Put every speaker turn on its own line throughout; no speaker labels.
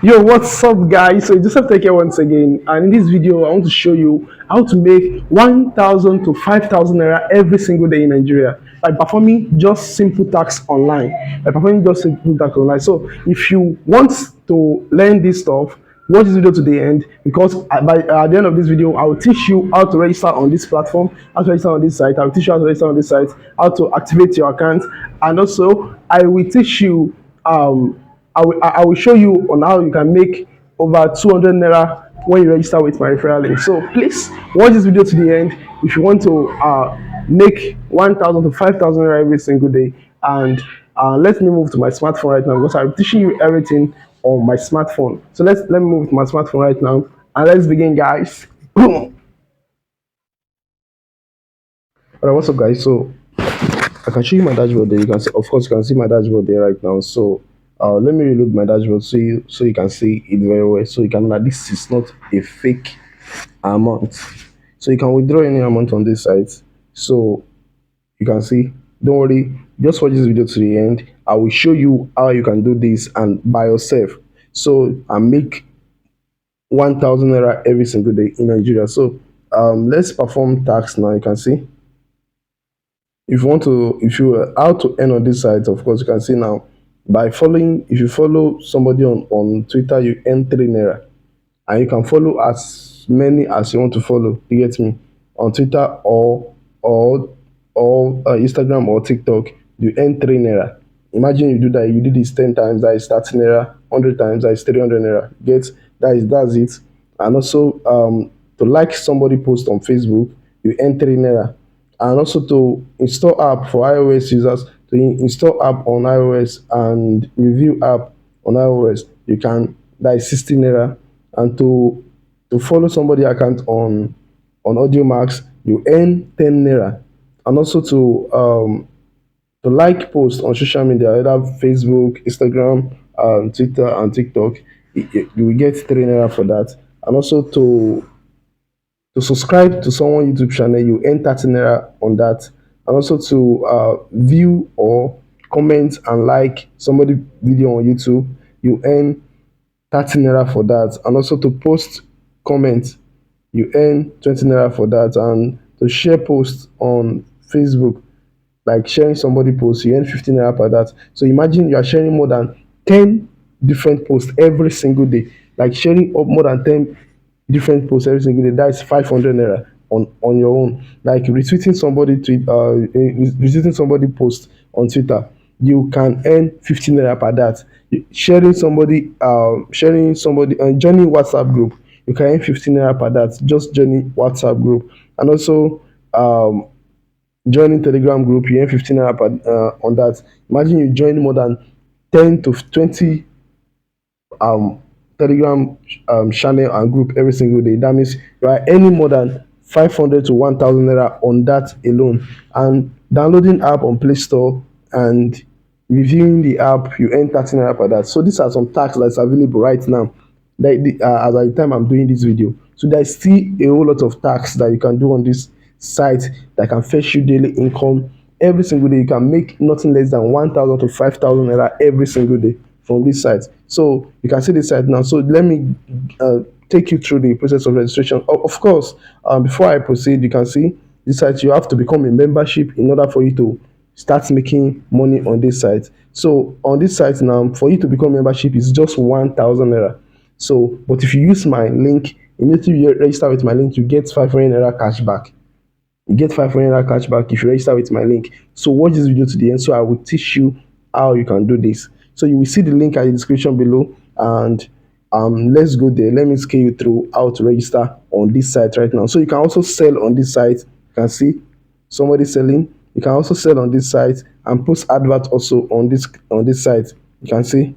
Yo, what's up, guys? So Josephtech here once again, and in this video, I want to show you how to make 1,000 to 5,000 naira every single day in Nigeria by performing just simple tasks online. By performing just simple tasks online. So, if you want to learn this stuff, watch this video to the end because at the end of this video, I will teach you how to register on this platform, how to register on this site. I will teach you how to register on this site, how to activate your account, and also I will teach you I will show you on how you can make over 200 naira when you register with my referral link. So please watch this video to the end if you want to make 1,000 to 5,000 naira every single day. And let me move to my smartphone right now because I'm teaching you everything on my smartphone. So let me move to my smartphone right now and let's begin, guys. Boom. Alright, what's up, guys? So I can show you my dashboard there. You can see, of course, you can see my dashboard there right now. So let me reload my dashboard so you can see it very well. So you can know that this is not a fake amount. So you can withdraw any amount on this site. So you can see. Don't worry, just watch this video to the end. I will show you how you can do this and by yourself. So and make 1,000 naira every single day in Nigeria. So let's perform tax now. You can see. If you are how to earn on this site, of course you can see now by following. If you follow somebody on Twitter, you earn 3 naira, and you can follow as many as you want to follow. You get me? On Twitter or Instagram or TikTok, you earn 3 naira. Imagine you do that. You do this 10 times, that is 30 naira. 100 times, that is 300 naira. Get that's it. And also to like somebody post on Facebook, you earn 3 naira. And also to install app for iOS users, to install app on iOS and review app on iOS, you can, that is 60 naira. And to follow somebody account on AudioMax, you earn 10 naira. And also to like post on social media, either Facebook, Instagram, Twitter, and TikTok, you will get 3 naira for that. And also to subscribe to someone YouTube channel, you earn 30 naira on that. And also to view or comment and like somebody video on YouTube, you earn 30 naira for that. And also to post comment, you earn 20 naira for that. And to share posts on Facebook, like sharing somebody post, you earn 15 naira per that. So imagine you are sharing more than 10 different posts every single day, like sharing up more than 10 different posts every single day. That's 500 naira on your own. Like retweeting somebody tweet, retweeting somebody post on Twitter, you can earn 15 naira per that. Sharing somebody joining WhatsApp group, you can earn 15 naira per that. Just joining WhatsApp group. And also joining Telegram group, you earn 15 naira per, on that. Imagine you join more than 10 to 20 um Telegram channel and group every single day. That means you are earning more than 500 to 1,000 naira on that alone. And downloading app on Play Store and reviewing the app, you earn 30 naira per that. So these are some tax that's available right now. As at the time I'm doing this video, so there's still a whole lot of tax that you can do on this site that can fetch you daily income every single day. You can make nothing less than 1,000 to 5,000 naira every single day from this site. So you can see this site now. So let me take you through the process of registration. Of course, before I proceed, you can see this site. You have to become a membership in order for you to start making money on this site. So on this site now, for you to become membership is just 1,000 naira. So, but if you use my link, immediately you register with my link, you get 500 naira cashback. You get 500 naira cashback if you register with my link. So watch this video to the end, so I will teach you how you can do this. So you will see the link at the description below, and let's go there. Let me scale you through how to register on this site right now. So you can also sell on this site. You can see somebody selling. You can also sell on this site and post advert also on this site. You can see you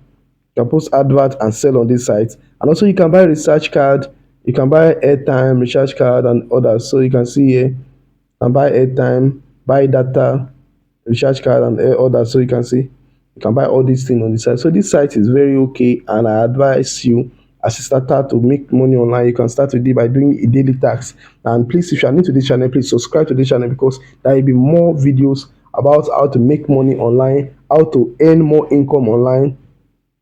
can post advert and sell on this site. And also you can buy research card, you can buy airtime, recharge card, and others. So you can see here, and buy airtime, buy data, recharge card, and others. So you can see you can buy all these things on the site. So this site is very okay, and I advise you as a starter to make money online. You can start with it by doing a daily tax. And please, if you are new to this channel, please subscribe to this channel because there will be more videos about how to make money online, how to earn more income online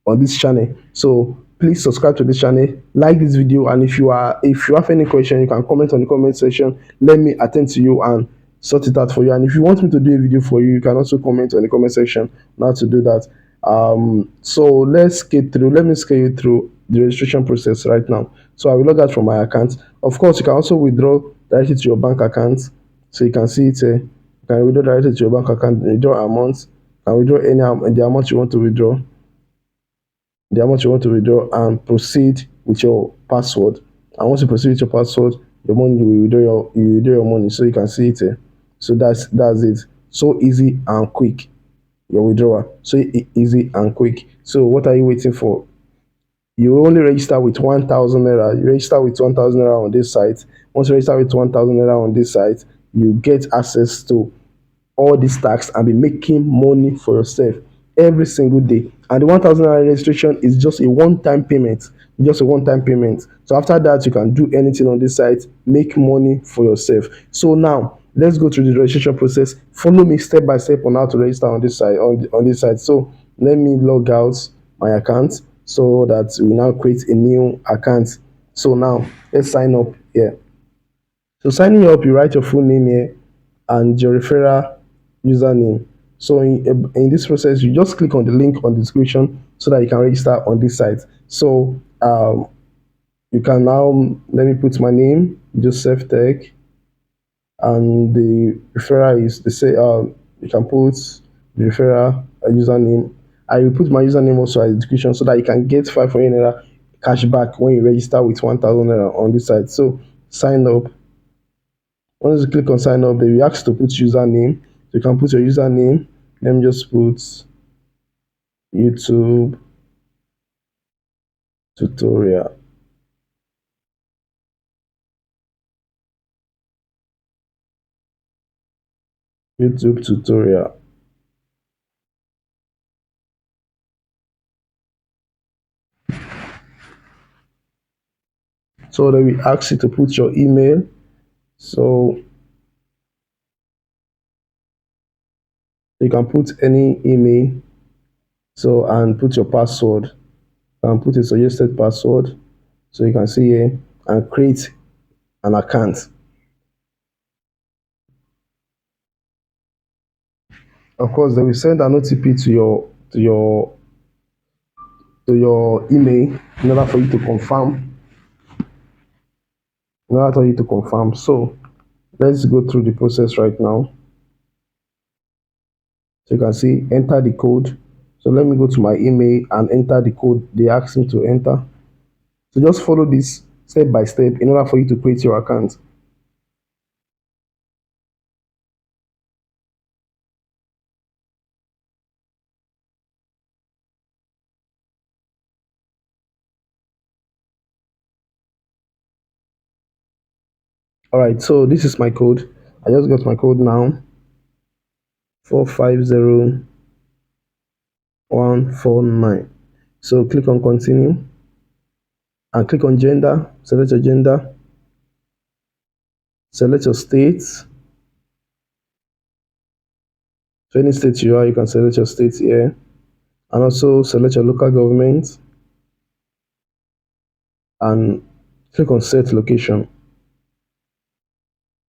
on this channel. So please subscribe to this channel, like this video, and if you have any question, you can comment on the comment section. Let me attend to you and sort it out for you. And if you want me to do a video for you, you can also comment on the comment section on how to do that. So let me scale you through the registration process right now. So I will log out from my account. Of course, you can also withdraw directly to your bank account. So you can see it here. You can withdraw directly to your bank account, withdraw amount, and withdraw the amount you want to withdraw, and proceed with your password. And once you proceed with your password, your money you withdraw your money. So you can see it here. So that's it. So easy and quick. Your withdrawal. So easy and quick. So what are you waiting for? You only register with 1,000 naira. You register with 1,000 naira on this site. Once you register with 1,000 naira on this site, you get access to all these tasks and be making money for yourself every single day. And the 1,000 naira registration is just a one-time payment. Just a one-time payment. So after that, you can do anything on this site, make money for yourself. So now let's go through the registration process. Follow me step by step on how to register on this site. On this site. So let me log out my account so that we now create a new account. So now let's sign up here. So signing up, you write your full name here and your referral username. So in this process, you just click on the link on the description so that you can register on this site. So you can now, let me put my name, Josephtech, and the referral is, they say you can put the referral username. I will put my username also as description so that you can get 500 naira cash back when you register with 1,000 naira on this site. So sign up. Once you click on sign up, they will ask to put username. So you can put your username. Let me just put YouTube tutorial. YouTube tutorial. So they will ask you to put your email. So you can put any email. So and put your password. And put a suggested password. So you can see here and create an account. Of course, they will send an OTP to your email in order for you to confirm. In order for you to confirm. So let's go through the process right now. So you can see enter the code. So let me go to my email and enter the code they asked me to enter. So just follow this step by step in order for you to create your account. All right, so this is my code. I just got my code now. 450149. So click on continue and click on gender. Select your gender. Select your state. So any state you are, you can select your state here. And also select your local government and click on set location.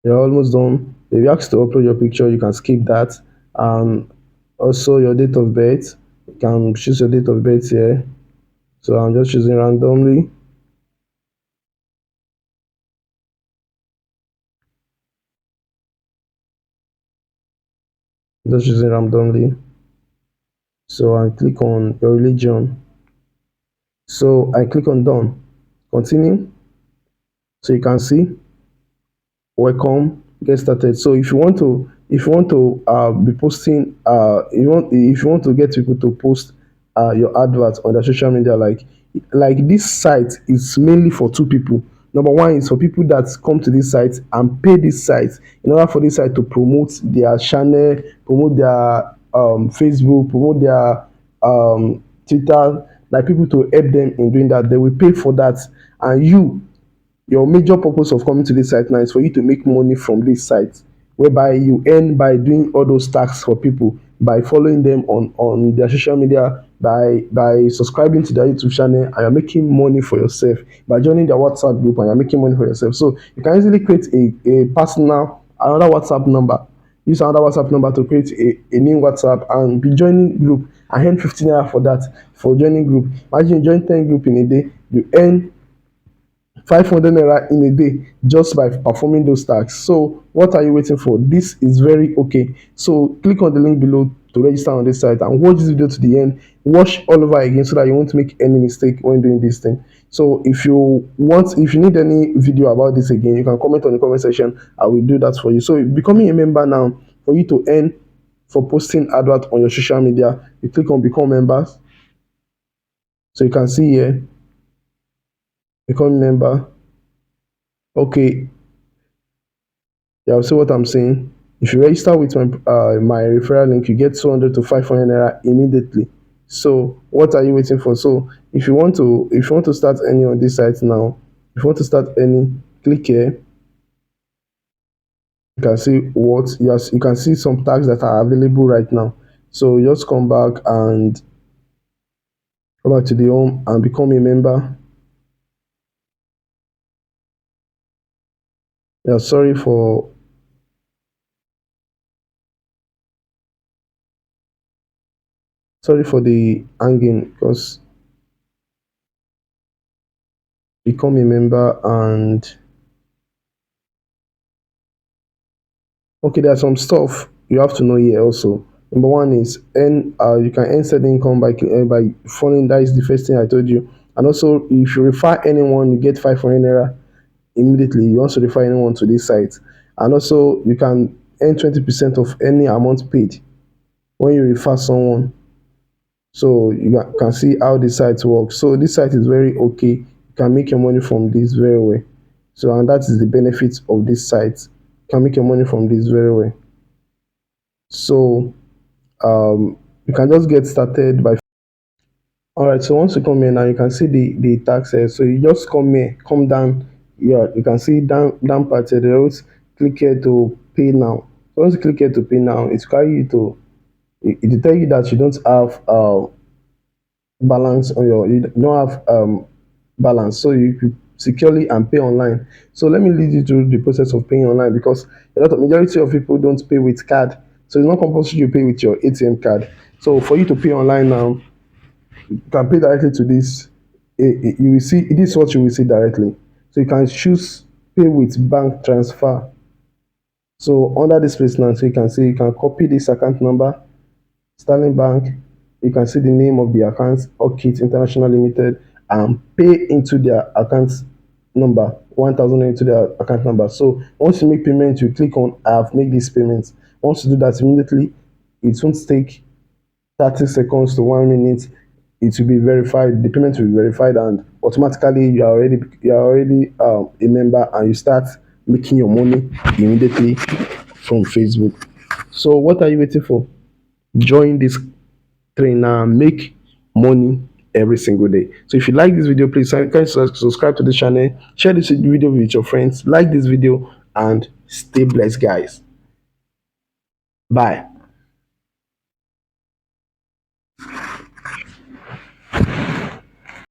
You're almost done. If you ask to upload your picture, you can skip that. And also your date of birth. You can choose your date of birth here. So I'm just choosing randomly. Just choosing randomly. So I click on your religion. So I click on done. Continue. So you can see welcome, get started. So if you want to be posting if you want to get people to post your advert on their social media, like this site is mainly for two people. Number one is for people that come to this site and pay this site in order for this site to promote their channel, promote their Facebook, promote their Twitter, like people to help them in doing that. They will pay for that. And your major purpose of coming to this site now is for you to make money from this site, whereby you earn by doing all those tasks for people, by following them on their social media, by subscribing to their YouTube channel, and you're making money for yourself. By joining their WhatsApp group, and you're making money for yourself. So you can easily create a personal another WhatsApp number. Use another WhatsApp number to create a new WhatsApp and be joining group and earn 15 naira for that, for joining group. Imagine you join 10 group in a day, you earn 500 naira in a day just by performing those tasks. So what are you waiting for? This is very okay. So click on the link below to register on this site and watch this video to the end. Watch all over again so that you won't make any mistake when doing this thing. So if you need any video about this again, you can comment on the comment section. I will do that for you. So becoming a member now, for you to earn for posting advert on your social media, you click on become members. So you can see here, become member. Okay, yeah, see what I'm saying. If you register with my referral link, you get 200 to 500 naira immediately. So what are you waiting for? So if you want to start any on this site now, if you want to start any, click here. You can see what, yes, you can see some tags that are available right now. So just come back and go back to the home and become a member. Yeah, sorry for the hanging, because become a member. And okay, there's some stuff you have to know here also. Number one is you can earn certain income by following. That is the first thing I told you. And also, if you refer anyone, you get 500 naira immediately. You also refer anyone to this site. And also, you can earn 20% of any amount paid when you refer someone. So you can see how the site works. So this site is very okay. You can make your money from this very well. So, and that is the benefit of this site. You can make your money from this very well. So you can just get started by. All right, so once you come here now, you can see the tax here. So you just come here, come down. Yeah, you can see down part here. There is click here to pay now. So once you click here to pay now, it's carry you to it will tell you that you don't have balance on your, you don't have balance, so you could securely and pay online. So let me lead you through the process of paying online, because a lot of majority of people don't pay with card. So it's not compulsory you pay with your ATM card. So for you to pay online now, you can pay directly to this. You will see, this is what you will see directly. So you can choose pay with bank transfer. So under this place now, so you can see, you can copy this account number, Sterling Bank. You can see the name of the account, Orchid International Limited, and pay into their account number, 1,000 into their account number. So once you make payment, you click on I have made this payment. Once you do that immediately, it won't take 30 seconds to 1 minute. It will be verified, the payment will be verified, and automatically you are already a member, and you start making your money immediately from Facebook. So what are you waiting for? Join this trainer, make money every single day. So if you like this video, please can subscribe to the channel, share this video with your friends, like this video, and stay blessed, guys. Bye.